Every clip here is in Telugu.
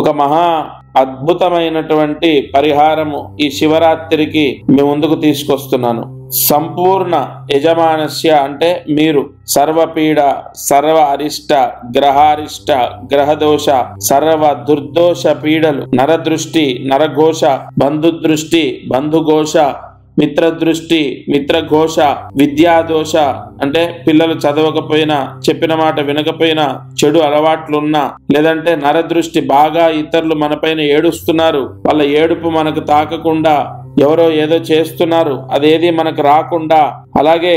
ఒక మహా అద్భుతమైనటువంటి పరిహారము ఈ శివరాత్రికి మీ ముందుకు తీసుకొస్తున్నాను. సంపూర్ణ యజమానస్య అంటే మీరు సర్వపీడ, సర్వ అరిష్ట, గ్రహారిష్ట, గ్రహదోష, సర్వ దుర్దోష పీడలు, నరదృష్టి, నరఘోష, బంధుదృష్టి, బంధుఘోష, మిత్రదృష్టి, మిత్రఘోష, విద్యాదోష అంటే పిల్లలు చదవకపోయినా, చెప్పిన మాట వినకపోయినా, చెడు అలవాట్లున్నా, లేదంటే నరదృష్టి బాగా ఇతరులు మనపైన ఏడుస్తున్నారు, వాళ్ళ ఏడుపు మనకు తాకకుండా ఎవరో ఏదో చేస్తున్నారు, అదేది మనకు రాకుండా, అలాగే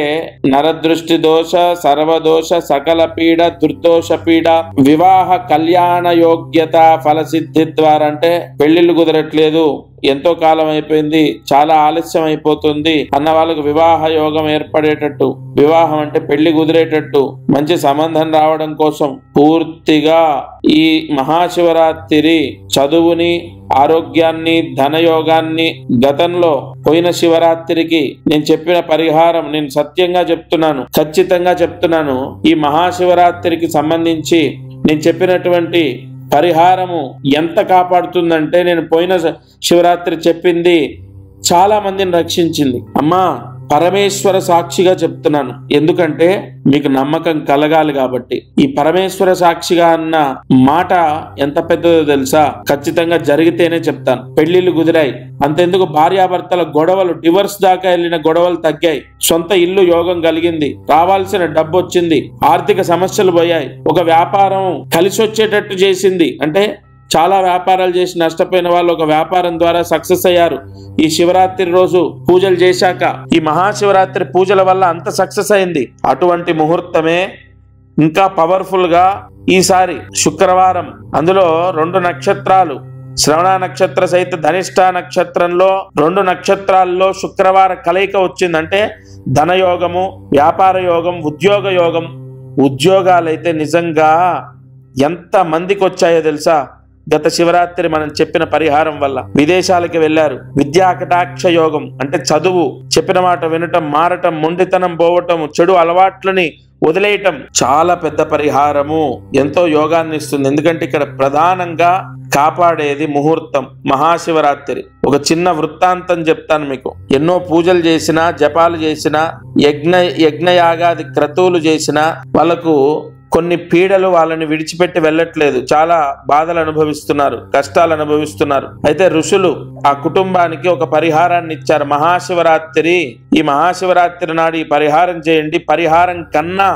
నరదృష్టి దోష, సర్వదోష, సకల పీడ, దుర్దోష పీడ, వివాహ కళ్యాణ యోగ్యత ఫలసిద్ధి ద్వారా అంటే పెళ్లిళ్ళు కుదరట్లేదు, ఎంతో కాలం అయిపోయింది, చాలా ఆలస్యం అయిపోతుంది అన్న వాళ్ళకు వివాహ యోగం ఏర్పడేటట్టు, వివాహం అంటే పెళ్లి కుదిరేటట్టు, మంచి సంబంధం రావడం కోసం పూర్తిగా ఈ మహాశివరాత్రి చదువుని, ఆరోగ్యాన్ని, ధనయోగాన్ని గతంలో పోయిన శివరాత్రికి నేను చెప్పిన పరిహారం నేను సత్యంగా చెప్తున్నాను, ఖచ్చితంగా చెప్తున్నాను. ఈ మహాశివరాత్రికి సంబంధించి నేను చెప్పినటువంటి పరిహారము ఎంత కాపాడుతుందంటే, నేను పోయిన శివరాత్రి చెప్పింది చాలా మందిని రక్షించింది. అమ్మా పరమేశ్వర సాక్షిగా చెప్తున్నాను, ఎందుకంటే మీకు నమ్మకం కలగాలి కాబట్టి. ఈ పరమేశ్వర సాక్షిగా అన్న మాట ఎంత పెద్దదో తెలుసా? ఖచ్చితంగా జరిగితేనే చెప్తాను. పెళ్లిళ్ళు కుదిరాయి, అంతెందుకు భార్యాభర్తల గొడవలు, డివోర్స్ దాకా వెళ్ళిన గొడవలు తగ్గాయి, సొంత ఇల్లు యోగం కలిగింది, రావాల్సిన డబ్బు వచ్చింది, ఆర్థిక సమస్యలు పోయాయి, ఒక వ్యాపారం కలిసి వచ్చేటట్టు చేసింది. అంటే చాలా వ్యాపారాలు చేసి నష్టపోయిన వాళ్ళు ఒక వ్యాపారం ద్వారా సక్సెస్ అయ్యారు ఈ శివరాత్రి రోజు పూజలు చేశాక. ఈ మహాశివరాత్రి పూజల వల్ల అంత సక్సెస్ అయింది. అటువంటి ముహూర్తమే ఇంకా పవర్ఫుల్ గా ఈసారి శుక్రవారం, అందులో 2 నక్షత్రాలు, శ్రవణ నక్షత్ర సహిత ధనిష్ట నక్షత్రంలో 2 నక్షత్రాల్లో శుక్రవార కలయిక వచ్చిందంటే ధనయోగము, వ్యాపార యోగం, ఉద్యోగ యోగం. ఉద్యోగాలైతే నిజంగా ఎంత మందికి వచ్చాయో తెలుసా? గత శివరాత్రి మనం చెప్పిన పరిహారం వల్ల విదేశాలకు వెళ్లారు. విద్యా కటాక్ష యోగం అంటే చదువు, చెప్పిన మాట వినటం, మారటం, మొండితనం పోవటం, చెడు అలవాట్లని వదిలేయటం చాలా పెద్ద పరిహారము, ఎంతో యోగాన్ని ఇస్తుంది. ఎందుకంటే ఇక్కడ ప్రధానంగా కాపాడేది ముహూర్తం. మహాశివరాత్రి ఒక చిన్న వృత్తాంతం చెప్తాను మీకు. ఎన్నో పూజలు చేసినా, జపాలు చేసినా, యజ్ఞయాగాది క్రతువులు చేసినా వాళ్ళకు కొన్ని పీడలు వాళ్ళని విడిచిపెట్టి వెళ్ళట్లేదు, చాలా బాధలు అనుభవిస్తున్నారు, కష్టాలు అనుభవిస్తున్నారు. అయితే ఋషులు ఆ కుటుంబానికి ఒక పరిహారాన్ని ఇచ్చారు. మహాశివరాత్రి, ఈ మహాశివరాత్రి నాడు ఈ పరిహారం చేయండి, పరిహారం కన్నా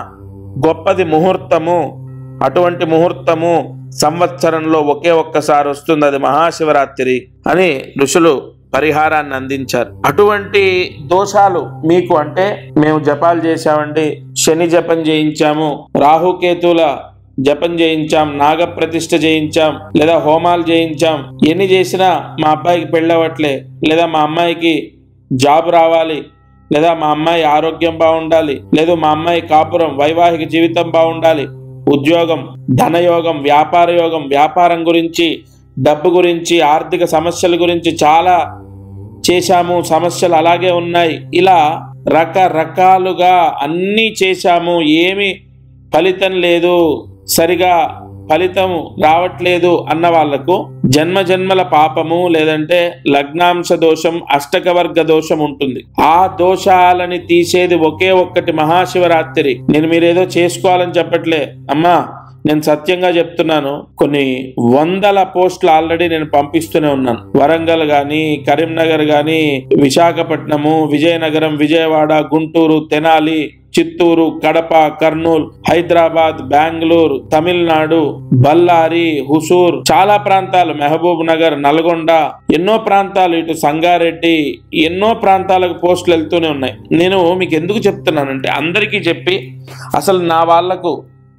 గొప్పది ముహూర్తము. అటువంటి ముహూర్తము సంవత్సరంలో ఒకే ఒక్కసారి వస్తుంది, అది మహాశివరాత్రి అని ఋషులు పరిహారాన్ని అందించారు. అటువంటి దోషాలు మీకు అంటే మేము జపాలు చేశామండి, శని జపం చేయించాము, రాహుకేతుల జపం చేయించాం, నాగప్రతిష్ఠ చేయించాం, లేదా హోమాలు చేయించాం, ఎన్ని చేసినా మా అబ్బాయికి పెళ్ళవట్లే, లేదా మా అమ్మాయికి జాబ్ రావాలి, లేదా మా అమ్మాయి ఆరోగ్యం బాగుండాలి, లేదా మా అమ్మాయి కాపురం, వైవాహిక జీవితం బాగుండాలి, ఉద్యోగం, ధనయోగం, వ్యాపార యోగం, వ్యాపారం గురించి, డబ్బు గురించి, ఆర్థిక సమస్యల గురించి చాలా చేశాము, సమస్యలు అలాగే ఉన్నాయి. ఇలా రకరకాలుగా అన్నీ చేశాము, ఏమి ఫలితం లేదు, సరిగా ఫలితం రావట్లేదు అన్న వాళ్లకు జన్మజన్మల పాపము, లేదంటే లగ్నాంశ దోషం, అష్టకవర్గ దోషం ఉంటుంది. ఆ దోషాలని తీసేది ఒకే ఒక్కటి మహాశివరాత్రి. నేను మీరేదో చేసుకోవాలని చెప్పట్లే అమ్మా, నేను సత్యంగా చెప్తున్నాను. కొన్ని 100 పోస్టులు ఆల్రెడీ నేను పంపిస్తూనే ఉన్నాను. వరంగల్ గాని, కరీంనగర్ గాని, విశాఖపట్నము, విజయనగరం, విజయవాడ, గుంటూరు, తెనాలి, చిత్తూరు, కడప, కర్నూలు, హైదరాబాద్, బెంగళూరు, తమిళనాడు, బళ్ళారి, హుసూర్, చాలా ప్రాంతాలు, మహబూబ్ నగర్, నల్గొండ, ఎన్నో ప్రాంతాలు, ఇటు సంగారెడ్డి, ఎన్నో ప్రాంతాలకు పోస్టులు వెళ్తూనే ఉన్నాయి. నేను మీకు ఎందుకు చెప్తున్నానంటే అందరికీ చెప్పి, అసలు నా వాళ్లకు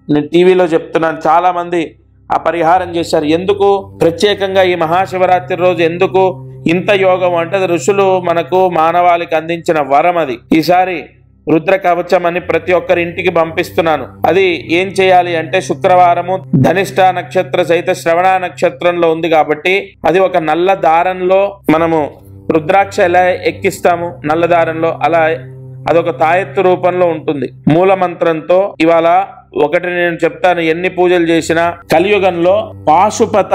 నేను టీవీలో చెప్తున్నాను, చాలా మంది ఆ పరిహారం చేశారు. ఎందుకు ప్రత్యేకంగా ఈ మహాశివరాత్రి రోజు ఎందుకు ఇంత యోగం అంటే ఋషులు మనకు మానవాళికి అందించిన వరం అది. ఈసారి రుద్ర కవచం అని ప్రతి ఒక్కరి ఇంటికి పంపిస్తున్నాను. అది ఏం చేయాలి అంటే శుక్రవారము ధనిష్ట నక్షత్ర సహిత శ్రవణ నక్షత్రంలో ఉంది కాబట్టి అది ఒక నల్ల దారంలో మనము రుద్రాక్ష ఎలా ఎక్కిస్తాము నల్ల దారంలో, అలా అదొక తాయెత్తు రూపంలో ఉంటుంది. మూల మంత్రంతో ఇవాళ ఒకటి నేను చెప్తాను, ఎన్ని పూజలు చేసినా కలియుగంలో పాశుపత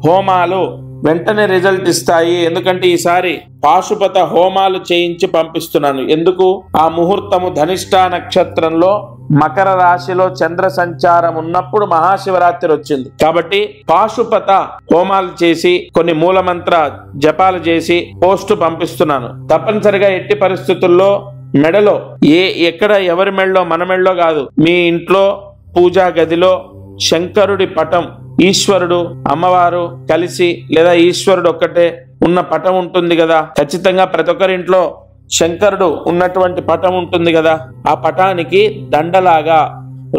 హోమాలు వెంటనే రిజల్ట్ ఇస్తాయి. ఎందుకంటే ఈసారి పాశుపత హోమాలు చేయించి పంపిస్తున్నాను. ఎందుకు? ఆ ముహూర్తము ధనిష్ఠా నక్షత్రంలో మకర రాశిలో చంద్ర సంచారం ఉన్నప్పుడు మహాశివరాత్రి వచ్చింది కాబట్టి పాశుపత హోమాలు చేసి కొన్ని మూలమంత్ర జపాలు చేసి పోస్టు పంపిస్తున్నాను. తప్పనిసరిగా ఎట్టి పరిస్థితుల్లో మెడలో ఎక్కడ ఎవరి మెడలో, మన మెడలో కాదు, మీ ఇంట్లో పూజా గదిలో శంకరుడి పటం, ఈశ్వరుడు అమ్మవారు కలిసి లేదా ఈశ్వరుడు ఒక్కటే ఉన్న పటం ఉంటుంది కదా, ఖచ్చితంగా ప్రతి ఒక్కరింట్లో శంకరుడు ఉన్నటువంటి పటం ఉంటుంది కదా, ఆ పటానికి దండలాగా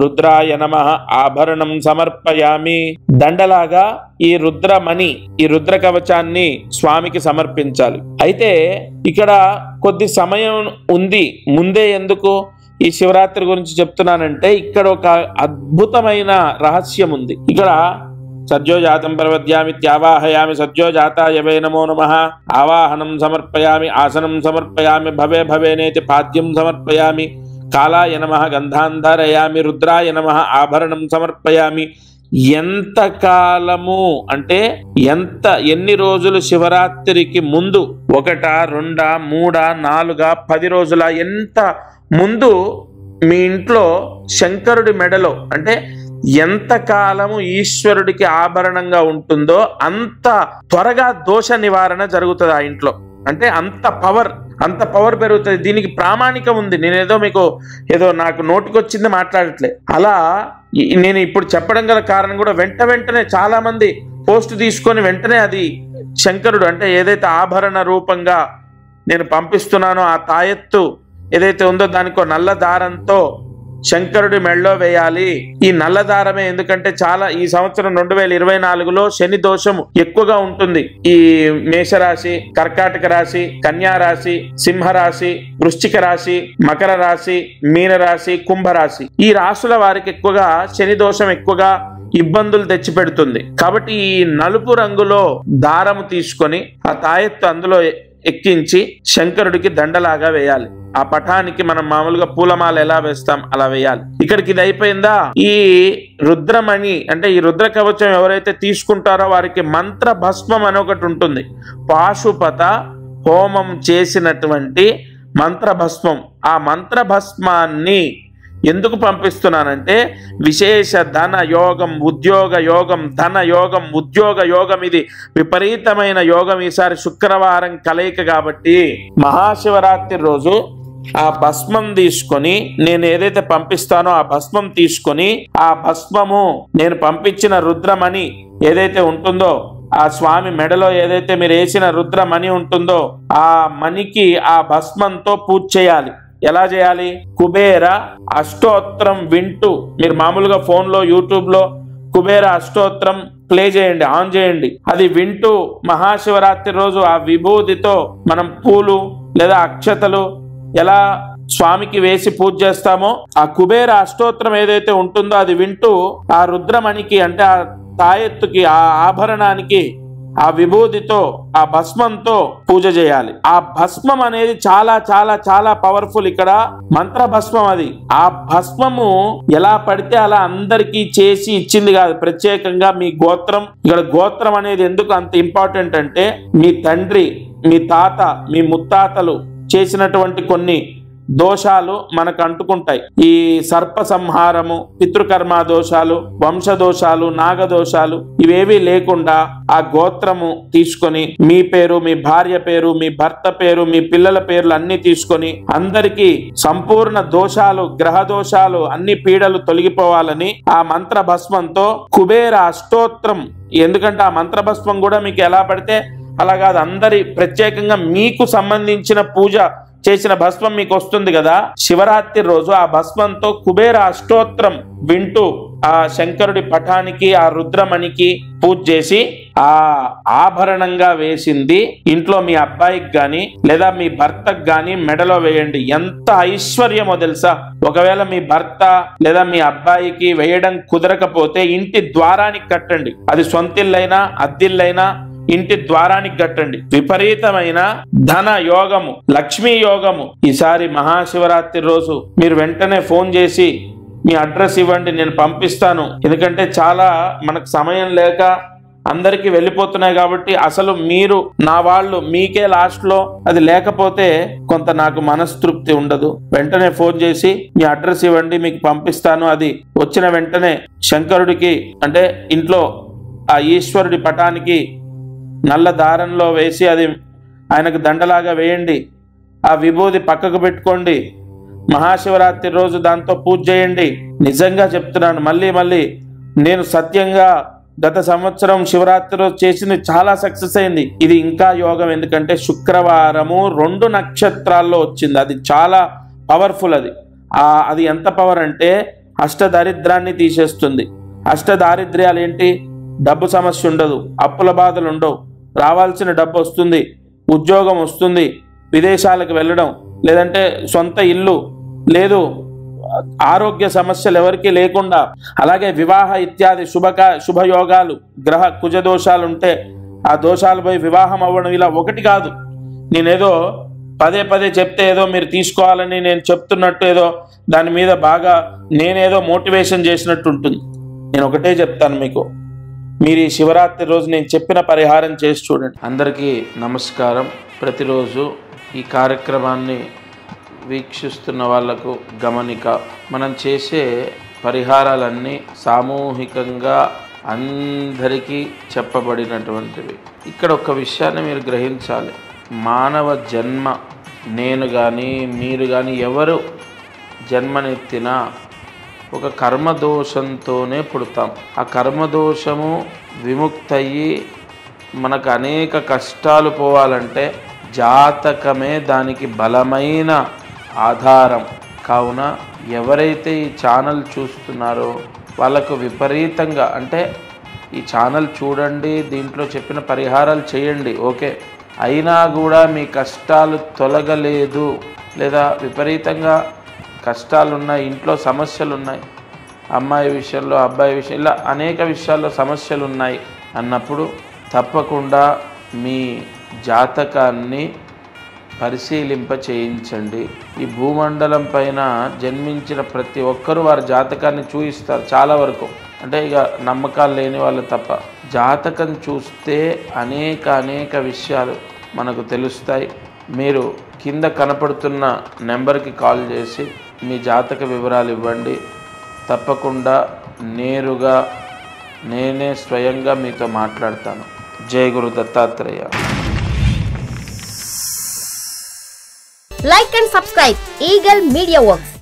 రుద్రాయ నమః ఆభరణం సమర్పయామి, దండలాగా ఈ రుద్రమణి, ఈ రుద్ర కవచాన్ని స్వామికి సమర్పించాలి. అయితే ఇక్కడ కొద్ది సమయం ఉంది ముందే. ఎందుకు ఈ శివరాత్రి గురించి చెప్తున్నానంటే ఇక్కడ ఒక అద్భుతమైన రహస్యం ఉంది. ఇక్కడ సద్యోజాతం ప్రవద్యామి త్యావాహయామి సద్యోజాతాయ వై నమో నమః ఆవాహనం సమర్పయామి ఆసనం సమర్పయామి భవే భవేనేతి పాద్యం సమర్పయామి కాలాయ నమః గంధాంధరయామి రుద్రాయ నమః ఆభరణం సమర్పయామి. ఎంత కాలము అంటే ఎన్ని రోజులు శివరాత్రికి ముందు, 1, 2, 3, 4, 10 రోజుల ఎంత ముందు మీ ఇంట్లో శంకరుడి మెడలో అంటే ఎంత కాలము ఈశ్వరుడికి ఆభరణంగా ఉంటుందో అంత త్వరగా దోష నివారణ జరుగుతుంది ఆ ఇంట్లో. అంటే అంత పవర్ పెరుగుతుంది. దీనికి ప్రామాణికం ఉంది. నేనేదో మీకు ఏదో నాకు నోటికొచ్చింది మాట్లాడట్లే. అలా నేను ఇప్పుడు చెప్పడం గల కారణం కూడా వెంటనే చాలా మంది పోస్ట్ తీసుకొని వెంటనే అది శంకరుడు అంటే ఏదైతే ఆభరణ రూపంగా నేను పంపిస్తున్నానో ఆ తాయెత్తు ఏదైతే ఉందో దానికో నల్ల దారంతో శంకరుడి మెడలో వేయాలి. ఈ నల్ల దారమే ఎందుకంటే చాలా ఈ సంవత్సరం 2024లో శని దోషం ఎక్కువగా ఉంటుంది. ఈ మేషరాశి, కర్కాటక రాశి, కన్యా రాశి, సింహరాశి, వృశ్చిక రాశి, మకర రాశి, మీన రాశి, కుంభరాశి, ఈ రాశుల వారికి ఎక్కువగా శని దోషం ఎక్కువగా ఇబ్బందులు తెచ్చిపెడుతుంది. కాబట్టి ఈ నలుపు రంగులో దారము తీసుకొని ఆ తాయెత్తు అందులో ఎక్కించి శంకరుడికి దండలాగా వేయాలి. ఆ పటానికి మనం మామూలుగా పూలమాల ఎలా వేస్తాం అలా వేయాలి. ఇక్కడికి ఇది అయిపోయిందా? ఈ రుద్రమణి అంటే ఈ రుద్ర కవచం ఎవరైతే తీసుకుంటారో వారికి మంత్ర భస్మం అని ఒకటి ఉంటుంది. పాశుపత హోమం చేసినటువంటి మంత్ర భస్మం. ఆ మంత్ర భస్మాన్ని ఎందుకు పంపిస్తున్నానంటే విశేష ధన యోగం, ఉద్యోగ యోగం, ధన యోగం, ఉద్యోగ యోగం, ఇది విపరీతమైన యోగం ఈసారి శుక్రవారం కలయిక కాబట్టి మహాశివరాత్రి రోజు ఆ భస్మం తీసుకొని నేను ఏదైతే పంపిస్తానో ఆ భస్మం తీసుకొని ఆ భస్మము నేను పంపించిన రుద్రమణి ఏదైతే ఉంటుందో ఆ స్వామి మెడలో ఏదైతే మీరు వేసిన రుద్రమణి ఉంటుందో ఆ మణికి ఆ భస్మంతో పూజ చేయాలి. ఎలా చేయాలి? కుబేర అష్టోత్తరం వింటూ, మీరు మామూలుగా ఫోన్లో యూట్యూబ్లో కుబేర అష్టోత్తరం ప్లే చేయండి, ఆన్ చేయండి. అది వింటూ మహాశివరాత్రి రోజు ఆ విభూతితో మనం పూలు లేదా అక్షతలు ఎలా స్వామికి వేసి పూజ చేస్తామో ఆ కుబేర అష్టోత్తరం ఏదైతే ఉంటుందో అది వింటూ ఆ రుద్రమణికి అంటే ఆ తాయెత్తుకి ఆ ఆభరణానికి ఆ విభూతితో ఆ భస్మంతో పూజ చేయాలి. ఆ భస్మం అనేది చాలా చాలా చాలా పవర్ఫుల్. ఇక్కడ మంత్ర భస్మం. అది ఆ భస్మము ఎలా పడితే అలా అందరికీ చేసి ఇచ్చింది కాదు, ప్రత్యేకంగా మీ గోత్రం. ఇక్కడ గోత్రం అనేది ఎందుకు అంత ఇంపార్టెంట్ అంటే మీ తండ్రి, మీ తాత, మీ ముత్తాతలు చేసినటువంటి కొన్ని దోషాలు మనకు అంటుకుంటాయి. ఈ సర్ప సంహారము, పితృకర్మ దోషాలు, వంశదోషాలు, నాగదోషాలు ఇవేవి లేకుండా ఆ గోత్రము తీసుకొని మీ పేరు, మీ భార్య పేరు, మీ భర్త పేరు, మీ పిల్లల పేర్లు అన్ని తీసుకొని అందరికీ సంపూర్ణ దోషాలు, గ్రహ దోషాలు, అన్ని పీడలు తొలగిపోవాలని ఆ మంత్ర భస్మంతో కుబేర అష్టోత్తరం. ఎందుకంటే ఆ మంత్ర భస్మం కూడా మీకు ఎలా పడితే అలా కాదు, అందరి ప్రత్యేకంగా మీకు సంబంధించిన పూజ చేసిన భస్మం మీకు వస్తుంది కదా. శివరాత్రి రోజు ఆ భస్మంతో కుబేర అష్టోత్తరం వింటూ ఆ శంకరుడి పటానికి ఆ రుద్రమణికి పూజ చేసి ఆ ఆభరణంగా వేసింది ఇంట్లో మీ అబ్బాయికి గాని లేదా మీ భర్తకు గాని మెడలో వేయండి. ఎంత ఐశ్వర్యమో తెలుసా. ఒకవేళ మీ భర్త లేదా మీ అబ్బాయికి వేయడం కుదరకపోతే ఇంటి ద్వారానికి కట్టండి. అది సొంతిల్లైనా అద్దిల్లైనా ఇంటి ద్వారానికి కట్టండి. విపరీతమైన ధన యోగము, లక్ష్మీ యోగము. ఈసారి మహాశివరాత్రి రోజు మీరు వెంటనే ఫోన్ చేసి మీ అడ్రస్ ఇవ్వండి, నేను పంపిస్తాను. ఎందుకంటే చాలా మనకు సమయం లేక అందరికీ వెళ్ళిపోతున్నాయి కాబట్టి అసలు మీరు నా వాళ్ళు మీకే లాస్ట్లో అది లేకపోతే కొంత నాకు మనస్తృప్తి ఉండదు. వెంటనే ఫోన్ చేసి మీ అడ్రస్ ఇవ్వండి, మీకు పంపిస్తాను. అది వచ్చిన వెంటనే శంకరుడికి అంటే ఇంట్లో ఆ ఈశ్వరుడి పటానికి నల్ల దారంలో వేసి అది ఆయనకు దండలాగా వేయండి. ఆ విభూది పక్కకు పెట్టుకోండి. మహాశివరాత్రి రోజు దాంతో పూజ చేయండి. నిజంగా చెప్తున్నాను, మళ్ళీ నేను సత్యంగా గత సంవత్సరం శివరాత్రి రోజు చేసింది చాలా సక్సెస్ అయింది. ఇది ఇంకా యోగం, ఎందుకంటే శుక్రవారము 2 నక్షత్రాల్లో వచ్చింది. అది చాలా పవర్ఫుల్. అది ఎంత పవర్ అంటే అష్టదారిద్రాన్ని తీసేస్తుంది. అష్టదారిద్ర్యాలు ఏంటి? డబ్బు సమస్య ఉండదు, అప్పుల బాధలు ఉండవు, రావాల్సిన డబ్బు వస్తుంది, ఉద్యోగం వస్తుంది, విదేశాలకు వెళ్ళడం, లేదంటే సొంత ఇల్లు లేదు, ఆరోగ్య సమస్యలు ఎవరికి లేకుండా, అలాగే వివాహ ఇత్యాది శుభయోగాలు, గ్రహ కుజ దోషాలు ఉంటే ఆ దోషాలు పోయి వివాహం అవ్వడం. ఇలా ఒకటి కాదు, నేనేదో పదే చెప్తే ఏదో మీరు తీసుకోవాలని నేను చెప్తున్నట్టు ఏదో దాని మీద బాగా నేనేదో మోటివేషన్ చేసినట్టు ఉంటుంది. నేను ఒకటే చెప్తాను మీకు, మీరు ఈ శివరాత్రి రోజు నేను చెప్పిన పరిహారం చేసి చూడండి. అందరికీ నమస్కారం. ప్రతిరోజు ఈ కార్యక్రమాన్ని వీక్షిస్తున్న వాళ్లకు గమనిక, మనం చేసే పరిహారాలన్నీ సామూహికంగా అందరికీ చెప్పబడినటువంటివి. ఇక్కడ ఒక విషయాన్ని మీరు గ్రహించాలి. మానవ జన్మ, నేను కానీ మీరు కానీ ఎవరు జన్మనెత్తినా ఒక కర్మదోషంతోనే పుడతాం. ఆ కర్మదోషము విముక్తయ్యి మనకు అనేక కష్టాలు పోవాలంటే జాతకమే దానికి బలమైన ఆధారం. కావున ఎవరైతే ఈ ఛానల్ చూస్తున్నారో వాళ్ళకు విపరీతంగా, అంటే ఈ ఛానల్ చూడండి, దీంట్లో చెప్పిన పరిహారాలు చేయండి, ఓకే, అయినా కూడా మీ కష్టాలు తొలగలేదు, లేదా విపరీతంగా కష్టాలున్నాయి, ఇంట్లో సమస్యలు ఉన్నాయి, అమ్మాయి విషయంలో అబ్బాయి విషయం, ఇలా అనేక విషయాల్లో సమస్యలు ఉన్నాయి అన్నప్పుడు తప్పకుండా మీ జాతకాన్ని పరిశీలింప చేయించండి. ఈ భూమండలం పైన జన్మించిన ప్రతి ఒక్కరూ వారి జాతకాన్ని చూయిస్తారు చాలా వరకు, అంటే ఇక నమ్మకాలు లేని వాళ్ళు తప్ప. జాతకం చూస్తే అనేక విషయాలు మనకు తెలుస్తాయి. మీరు కింద కనపడుతున్న నెంబర్కి కాల్ చేసి మీ జాతక వివరాలు ఇవ్వండి. తప్పకుండా నేరుగా నేనే స్వయంగా మీతో మాట్లాడతాను. జై గురు Dattatreya. Like and subscribe Eagle Media Works.